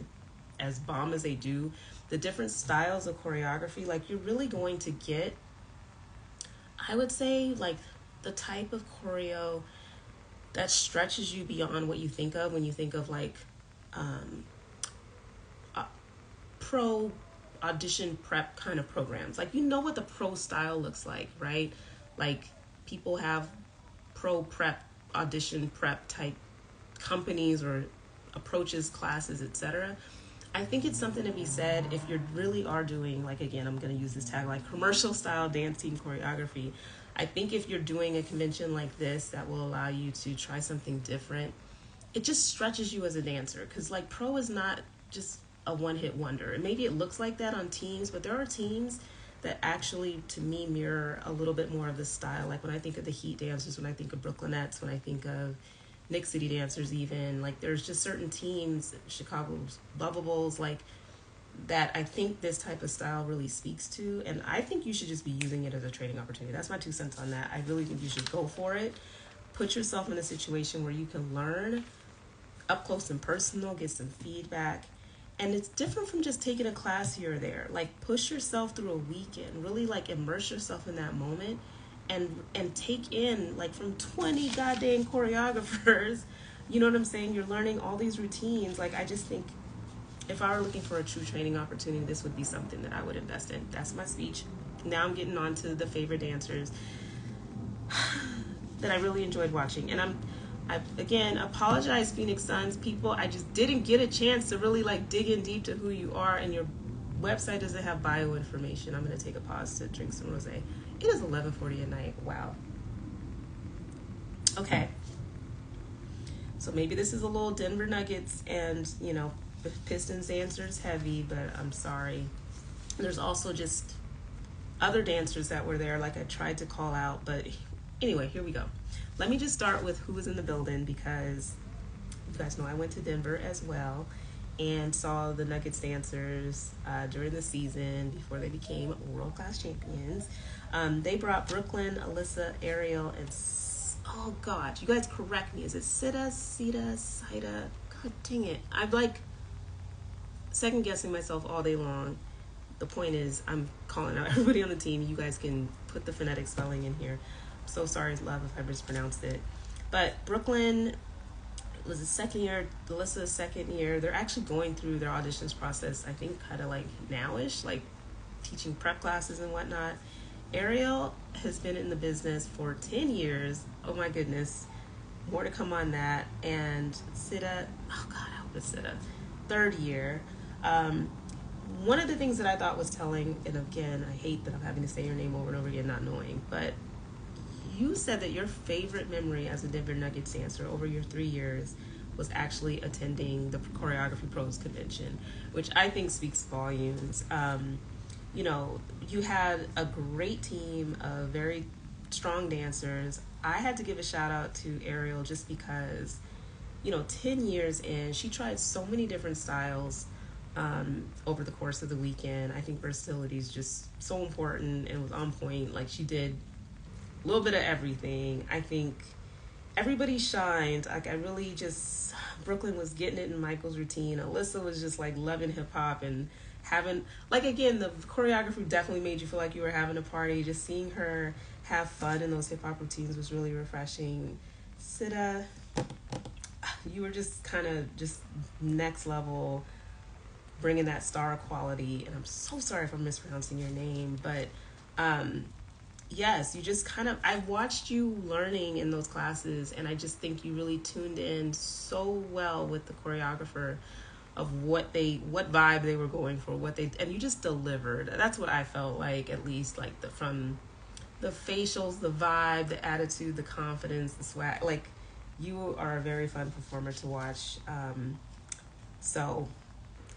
as bomb as they do, the different styles of choreography. Like, you're really going to get, I would say, like, the type of choreo that stretches you beyond what you think of when you think of like um, pro audition prep kind of programs. Like, what the pro style looks like, right? Like, people have pro prep, audition prep type companies or approaches, classes, etc. I think it's something to be said if you really are doing, like, again, I'm going to use this tagline, commercial style dancing choreography. I think if you're doing a convention like this that will allow you to try something different, it just stretches you as a dancer. Because, like, pro is not just a one-hit wonder. And maybe it looks like that on teams, but there are teams that actually, to me, mirror a little bit more of the style. Like, when I think of the Heat dancers, when I think of Brooklynettes, when I think of Nick City dancers, even, like, there's just certain teams, Chicago's Lovables, like, that I think this type of style really speaks to. And I think you should just be using it as a training opportunity. That's my 2 cents on that. I really think you should go for it. Put yourself in a situation where you can learn up close and personal, get some feedback. And it's different from just taking a class here or there. Like, push yourself through a weekend, really, like, immerse yourself in that moment, and take in, like, from 20 goddamn choreographers, you know what I'm saying? You're learning all these routines. Like, I just think if I were looking for a true training opportunity, this would be something that I would invest in. That's my speech. Now I'm getting on to the favorite dancers that I really enjoyed watching. And I again apologize, Phoenix Suns people. I just didn't get a chance to really, like, dig in deep to who you are, and your website doesn't have bio information. I'm gonna take a pause to drink some rosé. It is 11:40 at night. Wow. Okay. So maybe this is a little Denver Nuggets and Pistons dancers heavy, but I'm sorry. There's also just other dancers that were there, like I tried to call out, but anyway, here we go. Let me just start with who was in the building, because you guys know I went to Denver as well and saw the Nuggets dancers during the season before they became world-class champions. They brought Brooklyn, Alyssa, Ariel, and oh God, you guys correct me. Is it Sida? God dang it. I'm like second guessing myself all day long. The point is, I'm calling out everybody on the team. You guys can put the phonetic spelling in here. I'm so sorry, love, if I mispronounced it. But Brooklyn was the second year, Alyssa's second year. They're actually going through their auditions process, I think, kind of like nowish, like teaching prep classes and whatnot. Ariel has been in the business for 10 years. Oh my goodness. More to come on that. And Sida, oh God, I hope it's Sida, third year. One of the things that I thought was telling, and again, I hate that I'm having to say your name over and over again, not knowing, but you said that your favorite memory as a Denver Nuggets dancer over your 3 years was actually attending the Choreography Pros convention, which I think speaks volumes. You had a great team of very strong dancers. I had to give a shout out to Ariel just because, 10 years in, she tried so many different styles over the course of the weekend. I think versatility is just so important and was on point. Like, she did a little bit of everything. I think everybody shined. Like, Brooklyn was getting it in Michael's routine. Alyssa was just like loving hip hop and having, like, again, the choreography definitely made you feel like you were having a party. Just seeing her have fun in those hip hop routines was really refreshing. Sida, you were just kind of just next level, bringing that star quality. And I'm so sorry if I'm mispronouncing your name, but yes, you just kind of, I watched you learning in those classes, and I just think you really tuned in so well with the choreographer of what vibe they were going for, and you just delivered. That's what I felt like, at least, like from the facials, the vibe, the attitude, the confidence, the swag. Like, you are a very fun performer to watch. So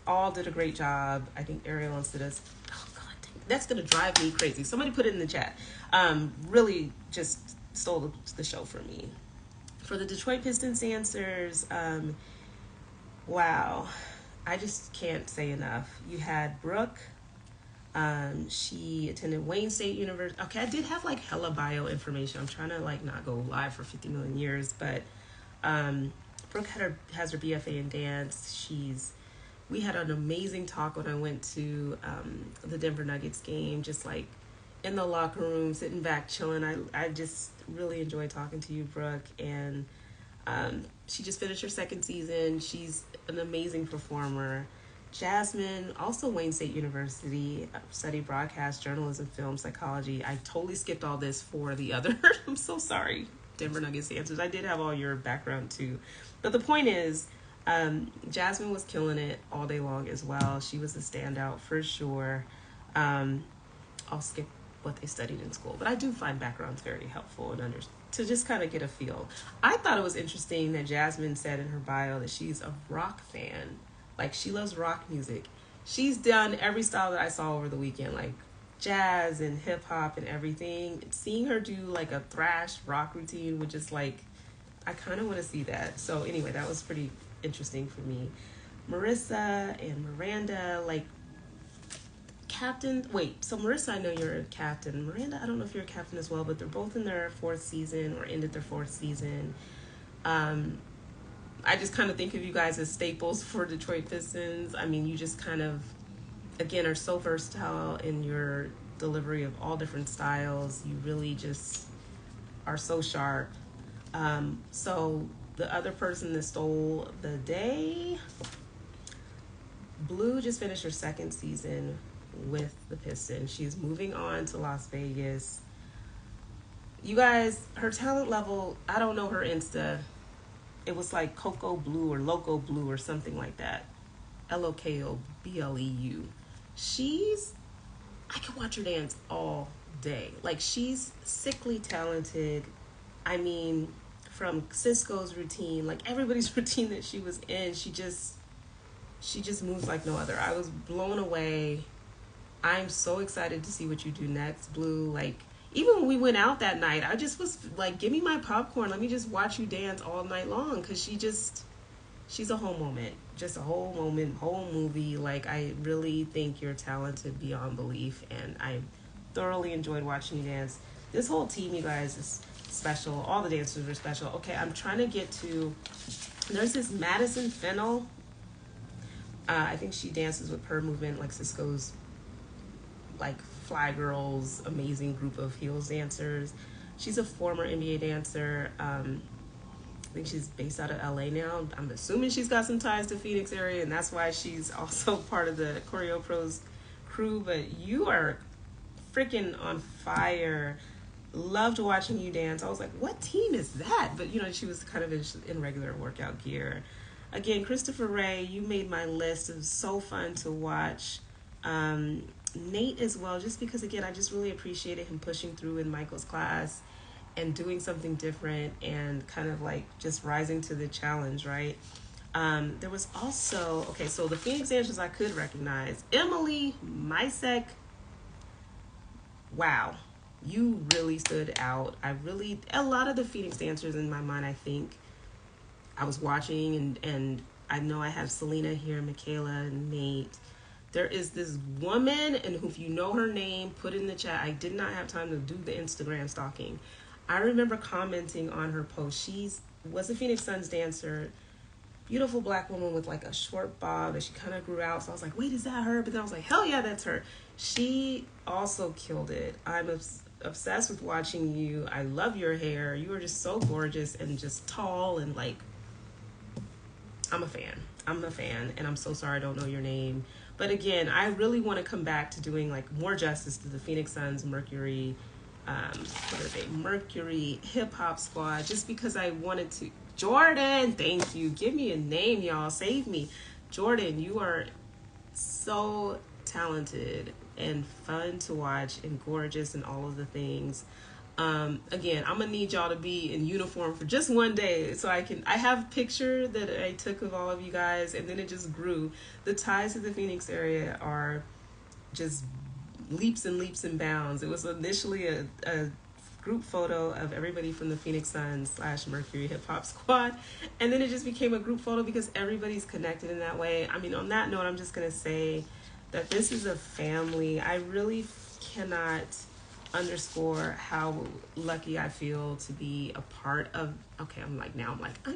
all did a great job. I think Ariel did us. Oh God, that's gonna drive me crazy. Somebody put it in the chat. Really just stole the show for me. For the Detroit Pistons dancers, wow, I just can't say enough. You had Brooke. She attended Wayne State University. Okay, I did have like hella bio information. I'm trying to like not go live for 50 million years, but Brooke has her BFA in dance. We had an amazing talk when I went to the Denver Nuggets game, just like in the locker room, sitting back, chilling. I just really enjoyed talking to you, Brooke. And she just finished her second season. She's an amazing performer. Jasmine, also Wayne State University, studied broadcast, journalism, film, psychology. I totally skipped all this for the other. I'm so sorry, Denver Nuggets dancers. I did have all your background too. But the point is, Jasmine was killing it all day long as well. She was a standout for sure. I'll skip what they studied in school, but I do find backgrounds very helpful and to just kind of get a feel. I thought it was interesting that Jasmine said in her bio that she's a rock fan. Like, she loves rock music. She's done every style that I saw over the weekend, like jazz and hip hop and everything. Seeing her do like a thrash rock routine, which is like, I kind of want to see that. So anyway, that was pretty interesting for me. Marissa and Miranda, like captain. Wait, so Marissa, I know you're a captain. Miranda, I don't know if you're a captain as well, but they're both in their fourth season or ended their fourth season. I just kind of think of you guys as staples for Detroit Pistons. I mean, you just kind of, again, are so versatile in your delivery of all different styles. You really just are so sharp. So the other person that stole the day, Blue just finished her second season with the Pistons. She's moving on to Las Vegas. You guys, her talent level, I don't know her Insta. It was like Coco Blue or Loco Blue or something like that. LOKOBLEU. I could watch her dance all day. Like, she's sickly talented. I mean, from Cisco's routine, like everybody's routine that she was in, she just moves like no other. I was blown away. I'm so excited to see what you do next, Blue. Like, even when we went out that night, I just was like, give me my popcorn. Let me just watch you dance all night long. Because she's a whole moment. Just a whole moment, whole movie. Like, I really think you're talented beyond belief. And I thoroughly enjoyed watching you dance. This whole team, you guys, is special. All the dancers are special. Okay, I'm trying to get to... There's this Madison Fennell. I think she dances with Her Movement, like Cisco's like Fly Girls, amazing group of heels dancers. She's a former NBA dancer. I think she's based out of LA now. I'm assuming she's got some ties to Phoenix area, and that's why she's also part of the Choreo Pros crew. But you are freaking on fire. Loved watching you dance. I was like, what team is that? But, you know, she was kind of in regular workout gear. Again, Christopher Ray, you made my list. It was so fun to watch. Nate as well, just because, again, I just really appreciated him pushing through in Michael's class and doing something different and kind of like just rising to the challenge, right? There was also, okay, so the Phoenix dancers I could recognize. Emily Misek, wow, you really stood out. A lot of the Phoenix dancers in my mind, I think, I was watching, and I know I have Selena here, Michaela, and Nate. There is this woman, and if you know her name, put it in the chat. I did not have time to do the Instagram stalking. I remember commenting on her post. She was a Phoenix Suns dancer, beautiful black woman with like a short bob that she kind of grew out. So I was like, wait, is that her? But then I was like, hell yeah, that's her. She also killed it. I'm obsessed with watching you. I love your hair. You are just so gorgeous and just tall and like, I'm a fan, and I'm so sorry I don't know your name. But again, I really want to come back to doing like more justice to the Phoenix Suns Mercury, Mercury Hip Hop Squad, just because I wanted to. Jordan, thank you. Give me a name, y'all. Save me. Jordan, you are so talented and fun to watch and gorgeous and all of the things. Again, I'm gonna need y'all to be in uniform for just one day so I have a picture that I took of all of you guys, and then it just grew. The ties to the Phoenix area are just leaps and leaps and bounds. It was initially a group photo of everybody from the Phoenix Suns / Mercury Hip Hop Squad, and then it just became a group photo because everybody's connected in that way. I mean, on that note, I'm just gonna say that this is a family. I really cannot underscore how lucky I feel to be a part of. Okay, I'm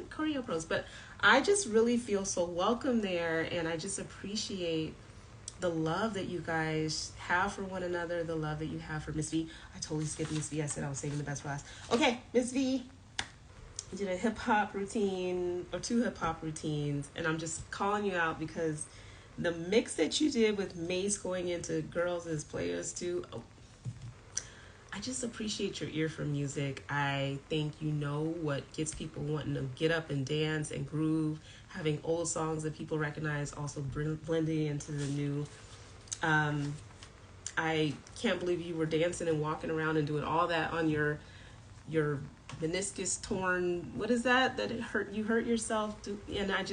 Choreo Pros, but I just really feel so welcome there, and I just appreciate the love that you guys have for one another, the love that you have for Miss V. I totally skipped Miss V. I said I was saving the best for last. Okay, Miss V did a hip hop routine or 2 hip hop routines, and I'm just calling you out because the mix that you did with Mace going into Girls as Players too. Oh, I just appreciate your ear for music. I think you know what gets people wanting to get up and dance and groove. Having old songs that people recognize, also blending into the new. I can't believe you were dancing and walking around and doing all that on your meniscus torn. What is that? That it hurt you hurt yourself? And I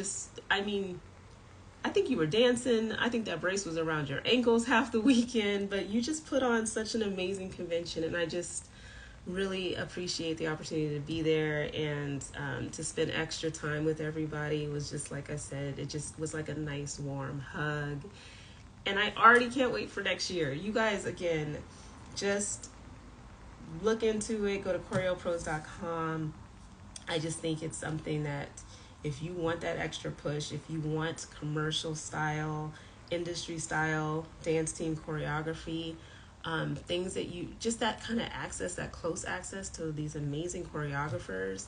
think you were dancing. I think that brace was around your ankles half the weekend, but you just put on such an amazing convention, and I just really appreciate the opportunity to be there and to spend extra time with everybody. It was just, like I said, it just was like a nice warm hug. And I already can't wait for next year. You guys, again, just look into it. Go to choreopros.com. I just think it's something that if you want that extra push, if you want commercial style, industry style, dance team choreography, things that you, just that kind of access, that close access to these amazing choreographers,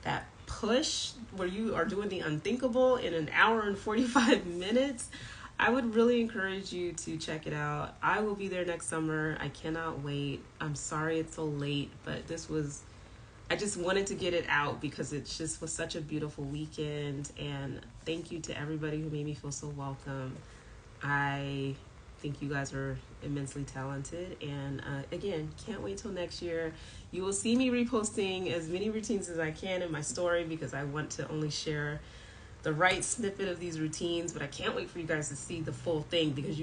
that push where you are doing the unthinkable in an hour and 45 minutes, I would really encourage you to check it out. I will be there next summer. I cannot wait. I'm sorry it's so late, but I just wanted to get it out because it just was such a beautiful weekend, and thank you to everybody who made me feel so welcome. I think you guys are immensely talented, and again, can't wait till next year. You will see me reposting as many routines as I can in my story because I want to only share the right snippet of these routines, but I can't wait for you guys to see the full thing because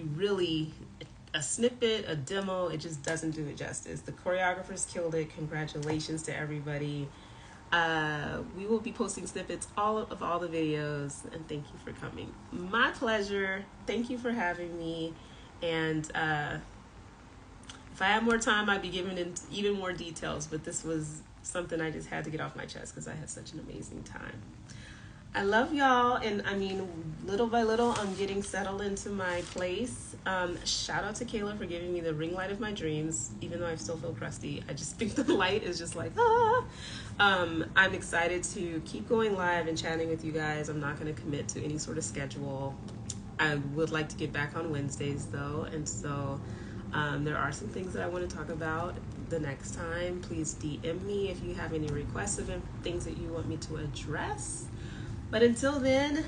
a snippet, a demo, it just doesn't do it justice. The choreographers killed it. Congratulations to everybody. We will be posting snippets of all the videos, and thank you for coming. My pleasure. Thank you for having me. And if I had more time, I'd be giving in even more details, but this was something I just had to get off my chest because I had such an amazing time. I love y'all, and I mean, little by little, I'm getting settled into my place. Shout out to Kayla for giving me the ring light of my dreams, even though I still feel crusty. I just think the light is just like, ah. I'm excited to keep going live and chatting with you guys. I'm not going to commit to any sort of schedule. I would like to get back on Wednesdays, though, and so there are some things that I want to talk about the next time. Please DM me if you have any requests of things that you want me to address. But until then,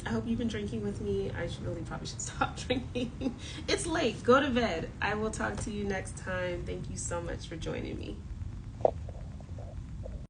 I hope you've been drinking with me. I probably should stop drinking. It's late. Go to bed. I will talk to you next time. Thank you so much for joining me.